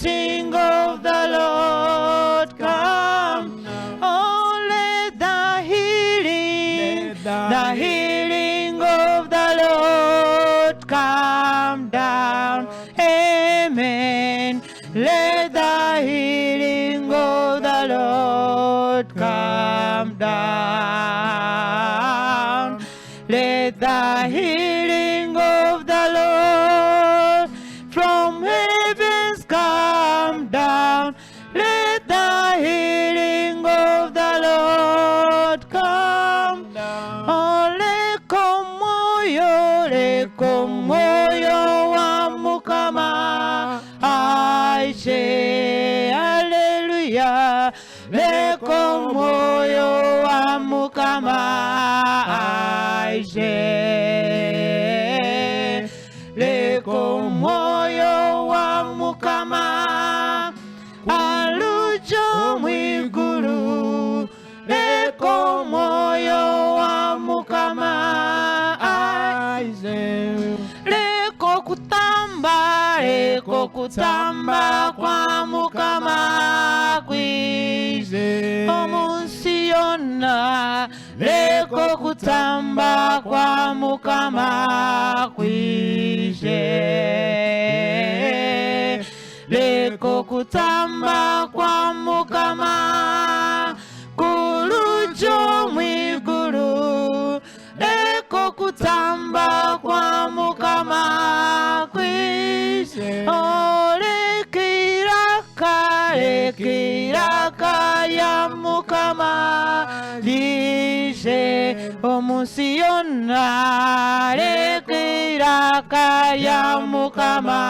anointing of the Lord come. Oh, let the healing of the Lord come down. Amen. Let the healing of the Lord come down. Let the healing of the Lord from heavens come down. Let the healing of the Lord come down. Oh, leko moyo wa Mukama aishe. Hallelujah. Leko moyo wa Mukama aishe. Leko moyo wa Mukama alujo mwigulu. Leko moyo wa Mukama aishe. Leko kutamba kwa Mukama kwishe. Omunsi yonna leko kutamba kwa Mukama kwishe. Leko kutamba kwa Mukama kulujo mwigulu. Leko kutamba kwa Mukama kwishe. Oh, lekiraka ya Mukama lishe. Omunsi yonna lekiraka ya Mukama